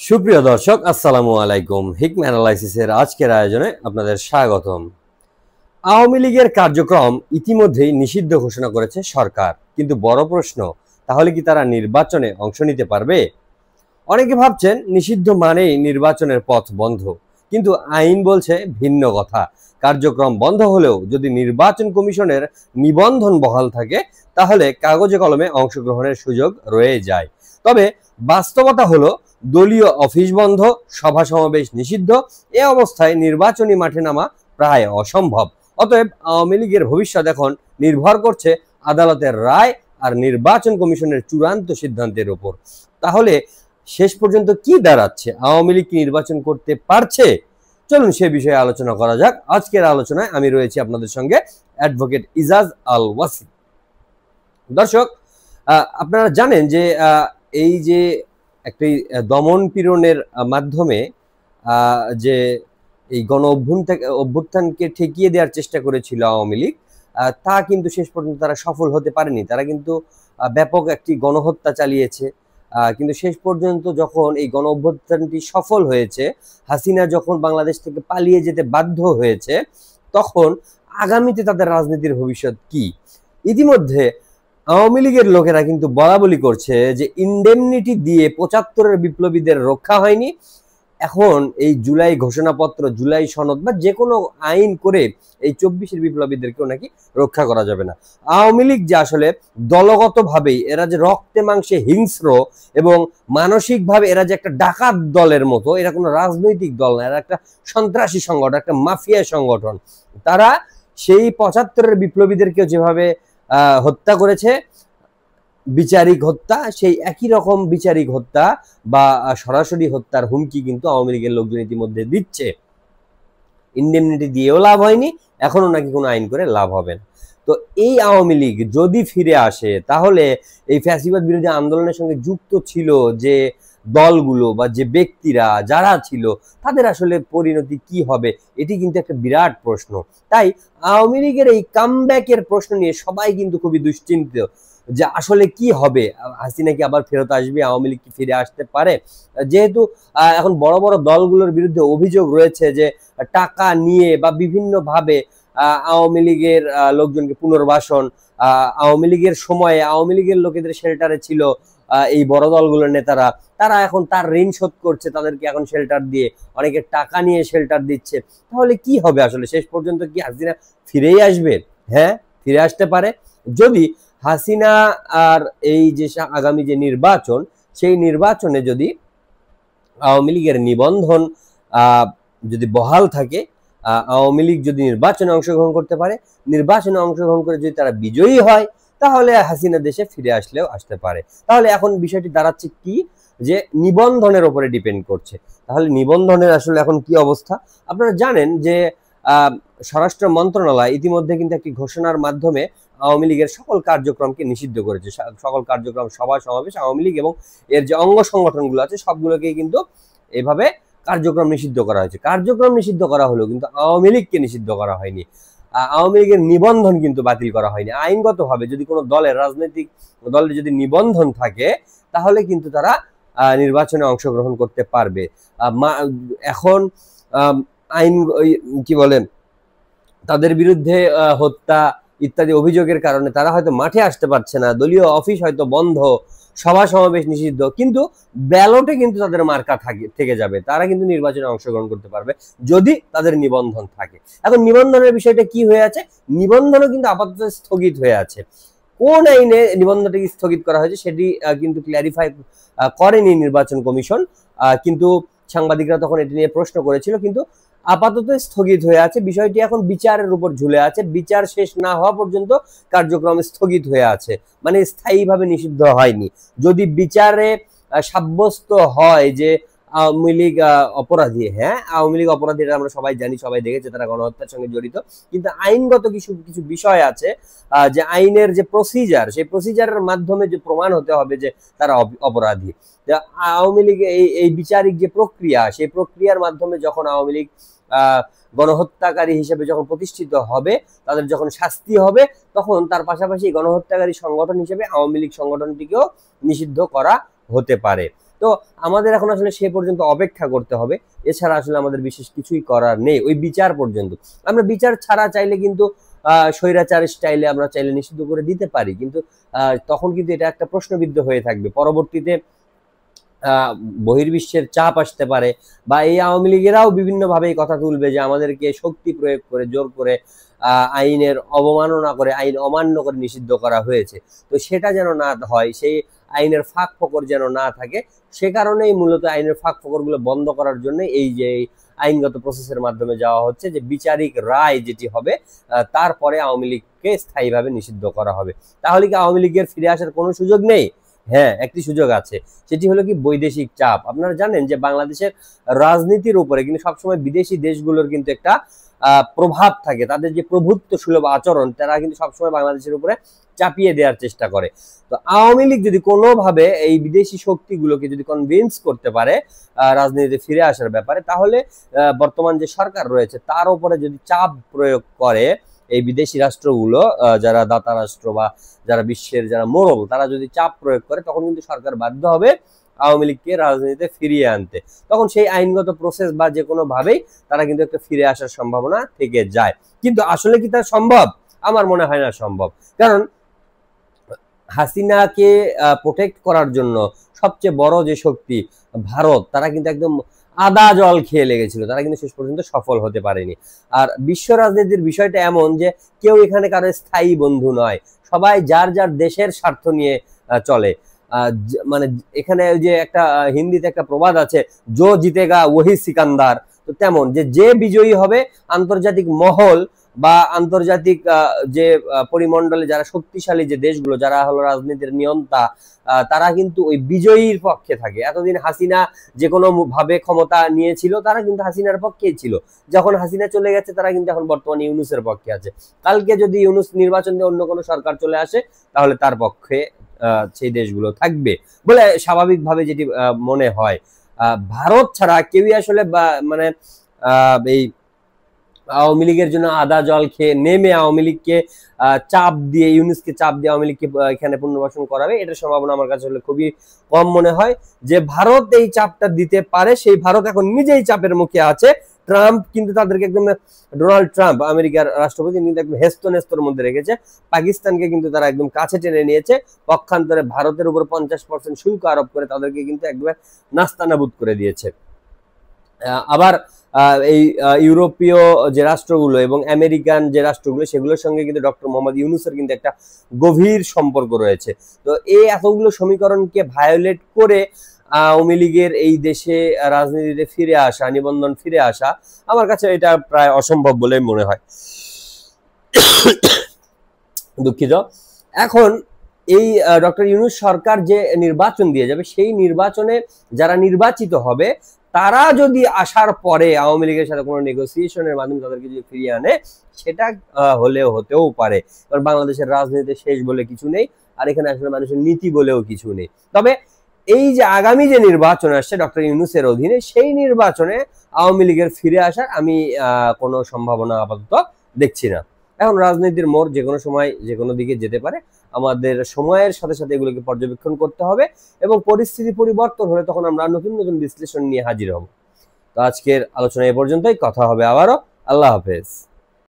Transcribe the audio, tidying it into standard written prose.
সুপ্রিয় দর্শক, আসসালামু আলাইকুম। হিকমা অ্যানালাইসিসের আজকের আয়োজনে আপনাদের স্বাগতম। আওয়ামী লীগের কার্যক্রম ইতিমধ্যেই নিষিদ্ধ ঘোষণা করেছে সরকার, কিন্তু বড় প্রশ্ন, তাহলে কি তারা নির্বাচনে অংশ নিতে পারবে? অনেকে ভাবছেন নিষিদ্ধ মানেই নির্বাচনের পথ বন্ধ, কিন্তু আইন বলছে ভিন্ন কথা। কার্যক্রম বন্ধ হলেও যদি নির্বাচন কমিশনের নিবন্ধন বহাল থাকে, তাহলে কাগজে কলমে অংশগ্রহণের সুযোগ রয়ে যায়। তবে বাস্তবতা হলো দলীয় অফিস বন্ধ, সভা সমাবেশ নিষিদ্ধ। এ অবস্থায় নির্বাচনী মাঠে নামা প্রায় অসম্ভব। অতএব আওয়ামী লীগের ভবিষ্যৎ এখন নির্ভর করছে আদালতের রায় আর নির্বাচন কমিশনের চূড়ান্ত সিদ্ধান্তের উপর। তাহলে শেষ পর্যন্ত কি দাঁড়াচ্ছে? আওয়ামী লীগ কি নির্বাচন করতে পারছে? চলুন সে বিষয়ে আলোচনা করা যাক। আজকের আলোচনায় আমি রয়েছি আপনাদের সঙ্গে অ্যাডভোকেট ইজাজ আল ওয়াসি। দর্শক, আপনারা জানেন যে এই যে একটি দমন পীড়নের মাধ্যমে যে এই গণ অভ্যুত্থানকে ঠেকিয়ে দেওয়ার চেষ্টা করেছিল আওয়ামী লীগ, তা কিন্তু শেষ পর্যন্ত তারা সফল হতে পারেনি। তারা কিন্তু ব্যাপক একটি গণহত্যা চালিয়েছে। কিন্তু শেষ পর্যন্ত যখন এই গণ অভ্যুত্থানটি সফল হয়েছে, হাসিনা যখন বাংলাদেশ থেকে পালিয়ে যেতে বাধ্য হয়েছে, তখন আগামীতে তাদের রাজনীতির ভবিষ্যৎ কি? ইতিমধ্যে আওয়ামী লীগের লোকেরা কিন্তু বলাবলি করছে যে ইন্ডেমনিটি দিয়ে ৭৫-এর বিপ্লবীদের রক্ষা হয়নি। এখন এই জুলাই ঘোষণাপত্র, জুলাই সনদ বা যে কোনো আইন করে এই ২৪-এর বিপ্লবীদেরকেও নাকি রক্ষা করা যাবে না। আওয়ামী লীগ যে আসলে দলগতভাবেই এরা যে রক্তে মাংসে হিংস্র এবং মানসিকভাবে এরা যে একটা ডাকাত দলের মতো, এরা কোনো রাজনৈতিক দল না, এরা একটা সন্ত্রাসী সংগঠন, একটা মাফিয়া সংগঠন। তারা সেই ৭৫-এর বিপ্লবীদেরকেও যেভাবে হত্যা করেছে, বিচারিক হত্যা, সেই একই রকম বিচারিক হত্যা বা সরাসরি হত্যার হুমকি কিন্তু আওয়ামী লীগের লোকজন ইতিমধ্যে দিচ্ছে। ইন্ডেমনিটি দিয়েও লাভ হয়নি, এখনো নাকি কোনো আইন করে লাভ হবে না। তো এই আওয়ামী লীগ যদি ফিরে আসে, তাহলে এই ফ্যাসিবাদ বিরোধী আন্দোলনের সঙ্গে যুক্ত ছিল যে দলগুলো বা যে ব্যক্তিরা যারা ছিল, তাদের আসলে পরিণতি কি হবে, এটি কিন্তু একটা বিরাট প্রশ্ন। তাই আওয়ামী লীগের এই কামব্যাকের প্রশ্ন নিয়ে সবাই কিন্তু খুবই দুশ্চিন্তিত যে আসলে কি হবে। হাসিনা কি আবার ফেরত আসবে? আওয়ামী লীগ কি ফিরে আসতে পারে? যেহেতু এখন বড় বড় দলগুলোর বিরুদ্ধে অভিযোগ রয়েছে যে টাকা নিয়ে বা বিভিন্ন ভাবে আওয়ামী লীগের লোকজনকে পুনর্বাসন, আওয়ামী লীগের সময়ে আওয়ামী লীগের লোকেদের শেল্টারে ছিল এই বড় দলগুলোর নেতারা, তারা এখন তার ঋণ শোধ করছে, তাদেরকে এখন শেল্টার দিয়ে, অনেকে টাকা নিয়ে শেল্টার দিচ্ছে। তাহলে কি হবে আসলে? শেষ পর্যন্ত কি হাসিনা ফিরেই আসবে? হ্যাঁ, ফিরে আসতে পারে। যদি হাসিনা আর এই যে আগামী যে নির্বাচন, সেই নির্বাচনে যদি আওয়ামী লীগের নিবন্ধন যদি বহাল থাকে, আওয়ামী লীগ যদি নির্বাচনে অংশগ্রহণ করতে পারে, নির্বাচনে অংশগ্রহণ করে যদি তারা বিজয়ী হয়, তাহলে হাসিনা দেশে ফিরে আসলেও আসতে পারে। তাহলে এখন বিষয়টি দাঁড়াচ্ছে কি, যে নিবন্ধনের উপরে ডিপেন্ড করছে। তাহলে নিবন্ধনের আসলে এখন কি অবস্থা? আপনারা জানেন যে স্বরাষ্ট্র মন্ত্রণালয় ইতিমধ্যে কিন্তু একটি ঘোষণার মাধ্যমে আওয়ামী লীগের সকল কার্যক্রমকে নিষিদ্ধ করেছে। সকল কার্যক্রম, সভা সমাবেশ, আওয়ামী লীগ এবং এর যে অঙ্গ সংগঠনগুলো আছে সবগুলোকে কিন্তু এভাবে কার্যক্রম নিষিদ্ধ করা হয়েছে। কার্যক্রম নিষিদ্ধ করা হলো, কিন্তু আওয়ামী লীগকে নিষিদ্ধ করা হয়নি। আওয়ামী লীগের নিবন্ধন কিন্তু বাতিল করা হয়নি। আইনগতভাবে যদি কোনো দলের, রাজনৈতিক দলের যদি নিবন্ধন থাকে, তাহলে কিন্তু তারা নির্বাচনে অংশগ্রহণ করতে পারবে। এখন আইন কি বলে, তাদের বিরুদ্ধে হত্যা ইত্যাদি অভিযোগের কারণে তারা হয়তো মাঠে আসতে পারছে না, দলীয় অফিস হয়তো বন্ধ, সভা সমাবেশ নিষিদ্ধ, কিন্তু ব্যালটে কিন্তু তাদের মার্কা থেকে যাবে। তারা কিন্তু নির্বাচনে অংশগ্রহণ করতে পারবে যদি তাদের নিবন্ধন থাকে। এখন নিবন্ধনের বিষয়টা কি হয়ে আছে? নিবন্ধনও কিন্তু আপাতত স্থগিত হয়ে আছে। কোন আইনে নিবন্ধনটাকে স্থগিত করা হয়েছে সেটি কিন্তু ক্ল্যারিফাই করেনি নির্বাচন কমিশন। কিন্তু সাংবাদিকরা তখন এটি নিয়ে প্রশ্ন করেছিল, কিন্তু আপাতত স্থগিত হয়ে আছে। বিষয়টি এখন বিচারের উপর ঝুলে আছে। বিচার শেষ না হওয়া পর্যন্ত কার্যক্রম স্থগিত হয়ে আছে, মানে স্থায়ীভাবে নিষিদ্ধ হয়নি। যদি বিচারে সাব্যস্ত হয় যে আওয়ামী লীগ অপরাধী, হ্যাঁ আওয়ামী লীগ অপরাধী, এটা আমরা সবাই জানি, সবাই দেখেছে, তারা গণহত্যার সঙ্গে জড়িত, কিন্তু আইনগত কিছু কিছু বিষয় আছে, যে আইনের যে প্রসিজার, সেই প্রসিজারের মাধ্যমে যে প্রমাণ হতে হবে যে তারা অপরাধী। আওয়ামী লীগ এই বিচারিক যে প্রক্রিয়া, সেই প্রক্রিয়ার মাধ্যমে যখন আওয়ামী লীগ গণহত্যাকারী হিসেবে যখন প্রতিষ্ঠিত হবে, তাদের যখন শাস্তি হবে, তখন তার পাশাপাশি গণহত্যাকারী সংগঠন হিসেবে আওয়ামী লীগ সংগঠনটিকেও নিষিদ্ধ করা হতে পারে। তো আমাদের এখন আসলে সে পর্যন্ত অপেক্ষা করতে হবে, এছাড়া আসলে আমাদের বিশেষ কিছুই করার নেই। ওই বিচার পর্যন্ত আমরা বিচার ছাড়া চাইলে কিন্তু স্বৈরাচার স্টাইলে আমরা চাইলে নিষিদ্ধ করে দিতে পারি, কিন্তু তখন কিন্তু এটা একটা প্রশ্নবিদ্ধ হয়ে থাকবে। পরবর্তীতে বহির্বিশ্বের চাপ আসতে পারে, বা এই আওয়ামী লীগেরাও বিভিন্নভাবে এই কথা তুলবে যে আমাদেরকে শক্তি প্রয়োগ করে জোর করে আইনের অবমাননা করে, আইন অমান্য করে নিষিদ্ধ করা হয়েছে। তো সেটা যেন না হয়, সেই আইনের ফাঁক ফোকর যেন না থাকে, সে কারণেই মূলত আইনের ফাঁক ফোকরগুলো বন্ধ করার জন্য এই যে আইনগত প্রসেসের মাধ্যমে যাওয়া হচ্ছে, যে বিচারিক রায় যেটি হবে তারপরে আওয়ামী লীগকে স্থায়ীভাবে নিষিদ্ধ করা হবে। তাহলে কি আওয়ামী লীগের ফিরে আসার কোনো সুযোগ নেই? হ্যাঁ, একটি সুযোগ আছে, সেটি হলো কি বৈদেশিক চাপ। আপনারা জানেন যে বাংলাদেশের রাজনীতির উপরে কিন্তু সবসময় বিদেশি দেশগুলোর কিন্তু একটা প্রভাব থাকে, তাদের যে প্রভুত্ব সুলভ আচরণ তারা কিন্তু সবসময় বাংলাদেশের উপরে চাপিয়ে দেওয়ার চেষ্টা করে। তো আওয়ামী লীগ যদি কোনোভাবে এই বিদেশি শক্তিগুলোকে যদি কনভিন্স করতে পারে রাজনীতিতে ফিরে আসার ব্যাপারে, তাহলে বর্তমান যে সরকার রয়েছে তার উপরে যদি চাপ প্রয়োগ করে এই বিদেশি রাষ্ট্রগুলো, যারা দাতা রাষ্ট্র বা যারা বিশ্বের যারা মোড়ল, তারা যদি চাপ প্রয়োগ করে, তখন কিন্তু সরকার বাধ্য হবে আওয়ামী লীগকে রাজনীতিতে ফিরিয়ে আনতে। তখন সেই আইনগত প্রসেস বা যে কোনো ভাবেই তারা কিন্তু একটা ফিরে আসার সম্ভাবনা থেকে যায়। কিন্তু আসলে কি তা সম্ভব? আমার মনে হয় না সম্ভব। কারণ হাসিনাকে প্রোটেক্ট করার জন্য সবচেয়ে বড় যে শক্তি ভারত, তারা কিন্তু একদম আদা জল খেয়ে লেগেছিল, তারা কিন্তু শেষ পর্যন্ত সফল হতে পারেনি। আর বিশ্ব রাজনীতির বিষয়টা এমন যে কেউ এখানে কারো স্থায়ী বন্ধু নয়, সবাই যার যার দেশের স্বার্থ নিয়ে চলে। মানে এখানে যে একটা হিন্দিতে একটা প্রবাদ আছে, জো জিতেগা ওহি সিকান্দার। তো তেমন যে বিজয়ী হবে, আন্তর্জাতিক মহল বা আন্তর্জাতিক যে পরিমণ্ডলে যারা শক্তিশালী যে দেশগুলো, যারা হলো রাজনীতির নিয়ন্তা, তারা কিন্তু ওই বিজয়ীর পক্ষে থাকে। এতদিন হাসিনা যে কোনো ভাবে ক্ষমতা নিয়েছিল, তারা কিন্তু হাসিনার পক্ষেই ছিল। যখন হাসিনা চলে গেছে, তারা কিন্তু এখন বর্তমানে ইউনূসের পক্ষে আছে। কালকে যদি ইউনূস নির্বাচন দিয়ে অন্য কোনো সরকার চলে আসে, তাহলে তার পক্ষে সেই দেশগুলো থাকবে বলে স্বাভাবিকভাবে যেটি মনে হয়। ভারত ছাড়া কেউই আসলে মানে এই আওয়ামী লীগের জন্য আদা জল খেয়ে নেমে আওয়ামী লীগকে চাপ দিয়ে, ইউনূসকে চাপ দিয়ে আওয়ামী লীগকে এখানে পুনর্বাসন করাবে, এটার সম্ভাবনা আমার কাছে হলে খুবই কম মনে হয়। যে ভারত এই চাপটা দিতে পারে, সেই ভারত এখন নিজেই চাপের মুখে আছে। ট্রাম্প কিন্তু তাদেরকে একদম, ডোনাল্ড ট্রাম্প আমেরিকার রাষ্ট্রপতি কিন্তু একদম হেস্ত নেস্তর মধ্যে রেখেছে। পাকিস্তানকে কিন্তু তারা একদম কাছে টেনে নিয়েছে, পক্ষান্তরে ভারতের উপর 50% শুল্ক আরোপ করে তাদেরকে কিন্তু একদম নাস্তানাবুদ করে দিয়েছে। আবার এই ইউরোপীয় যে রাষ্ট্রগুলো এবং আমেরিকান যে রাষ্ট্রগুলো, সেগুলোর সঙ্গে কিন্তু ডক্টর মোহাম্মদ ইউনূসের কিন্তু একটা গভীর সম্পর্ক রয়েছে। তো এই এতগুলো সমীকরণকে ভায়োলেট করে আওয়ামী লীগের এই দেশে রাজনীতিতে ফিরে আসা, নিবন্ধন ফিরে আসা, আমার কাছে এটা প্রায় অসম্ভব বলে মনে হয়। দুঃখিত। এখন এই ডক্টর ইউনূস সরকার যে নির্বাচন দিয়ে যাবে, সেই নির্বাচনে যারা নির্বাচিত হবে, তারা যদি আসার পরে আওয়ামী লীগের সাথে কোনো নেগোসিয়েশনের মাধ্যমে তাদেরকে যদি ফিরিয়ে আনে, সেটা হতেও পারে। কারণ বাংলাদেশের রাজনীতিতে শেষ বলে কিছু নেই, আর এখানে আসলে মানুষের নীতি বলেও কিছু নেই। তবে এই যে আগামী যে নির্বাচন আসছে ডক্টর ইউনূসের অধীনে, সেই নির্বাচনে আওয়ামী লীগের ফিরে আসার আমি কোনো সম্ভাবনা আপাতত দেখছি না। এখন রাজনীতির মোড় যে কোনো সময় যে কোনো দিকে যেতে পারে, আমাদের সময়ের সাথে সাথে এগুলোকে পর্যবেক্ষণ করতে হবে, এবং পরিস্থিতি পরিবর্তন হলে তখন আমরা নতুন নতুন বিশ্লেষণ নিয়ে হাজির হব। তো আজকের আলোচনা এ পর্যন্তই, কথা হবে আবারও। আল্লাহ হাফেজ।